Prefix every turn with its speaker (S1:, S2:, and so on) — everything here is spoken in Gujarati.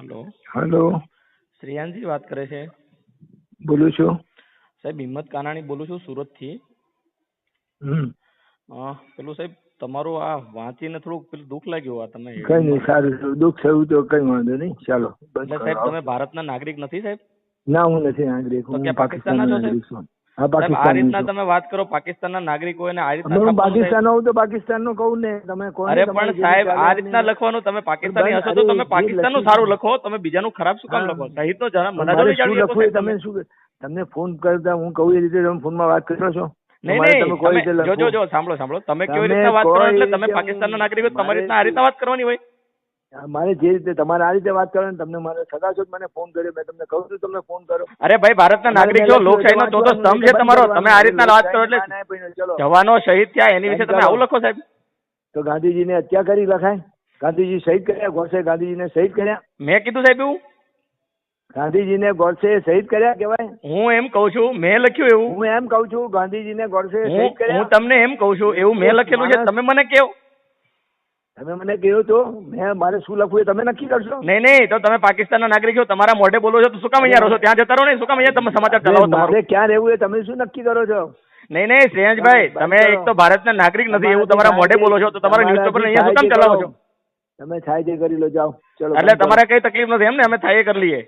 S1: હલો.
S2: હેલો,
S1: શ્રેયાંશજી વાત કરે છે.
S2: બોલું છું.
S1: સાહેબ હિંમત કાનાણી બોલું છું સુરતથી. પેલું સાહેબ તમારું આ વાંચીને થોડુંક પેલું દુઃખ લાગ્યું. આ તમે
S2: કઈ નહીં, સારું છે. દુઃખ થયું તો કઈ વાંધો નહીં, ચાલો બંધ
S1: એટલે
S2: કરો.
S1: સાહેબ તમે ભારતના નાગરિક નથી સાહેબ?
S2: ના, હું નથી નાગરિક,
S1: તો
S2: હું
S1: ક્યાં
S2: પાકિસ્તાનનો
S1: પાકિસ્તાનના છો
S2: નાગરિક
S1: સાહેબ?
S2: છું. હા,
S1: સાહેબ આ
S2: પાકિસ્તાન
S1: રીતના તમે વાત કરો પાકિસ્તાનના નાગરિક હોય ને આ રીતના
S2: હું
S1: છાપવાનું સાહેબ.
S2: પાકિસ્તાન હોઉં તો પાકિસ્તાન નું કહું ને. તમે કોણ?
S1: અરે પણ સાહેબ આ રીતના લખવાનું, તમે પાકિસ્તાની હશો તો તમે પાકિસ્તાનનું સારું લખો, તમે બીજાનું ખરાબ શું કામ લખો? સહિત તો જરા મને
S2: મારે
S1: નહીં
S2: શું
S1: જાણવી
S2: લખવું એ તમે શું તમને ફોન કરતા હું કહું એ રીતે તમે ફોનમાં વાત કરો છો?
S1: નહીં
S2: તમે કોઈ રીતે
S1: નહીં,
S2: લખો?
S1: જો સાંભળો તમે કેવી
S2: તમે
S1: રીતના વાત કરો એટલે
S2: કોઈ
S1: તમે
S2: રીતે
S1: પાકિસ્તાનના નાગરિક હોય તમારી
S2: મારે
S1: રીતના આ રીતના વાત કરવાની હોય.
S2: મારે જે રીતે તમારે આ રીતે વાત કરવાની, તમને મારે સદા છો મને ફોન કર્યો, મેં તમને કહું છું તમને ફોન કરો.
S1: અરે ભાઈ ભારતના નાગરિક છો, લોકશાહીનો ચોથો સ્તંભ છે તમારો, તમે આ રીતના વાત કરો એટલે જવાનો શહીદ થયા એની વિશે તમે આવું લખો સાહેબ?
S2: તો ગાંધીજીને હત્યા કરી લખાય? ગાંધીજી શહીદ કર્યા? ગોડસે ગાંધીજીને શહીદ કર્યા?
S1: મેં કીધું સાહેબ એવું?
S2: ગાંધીજીને ગોડસે શહીદ કર્યા કહેવાય?
S1: હું એમ કહું છું, મેં લખ્યું એવું?
S2: હું એમ કહું છું ગાંધીજીને ગોડસે શહીદ કર્યા?
S1: હું તમને એમ કહું છું એવું મેં લખેલું છે, તમે મને કહો.
S2: તમે મને કહ્યું તો મેં મારે શું લખવું એ તમે નક્કી કરશો.
S1: નહીં તો તમે પાકિસ્તાનના નાગરિક છો, તમારા મોઢે બોલો છો તો શું કામ અહીંયા રહો છો? ત્યાં જતા રહો ને, શું કામ અહીંયા તમે સમાચાર ચલાવો તમારું?
S2: મારે ક્યાં રહેવું એ તમે શું નક્કી કરો છો?
S1: નહીં શ્રેયાંશભાઈ, તમે એક તો ભારતના નાગરિક નથી એવું તમારા મોઢે બોલો છો, તો તમારા ન્યૂઝપેપર અહીંયા શું કામ ચલાવો છો?
S2: તમે થાય તે કરી લો, જાઓ ચલો.
S1: એટલે તમારે કઈ તકલીફ નથી એમ ને? અમે થાય એ કરી લઈએ.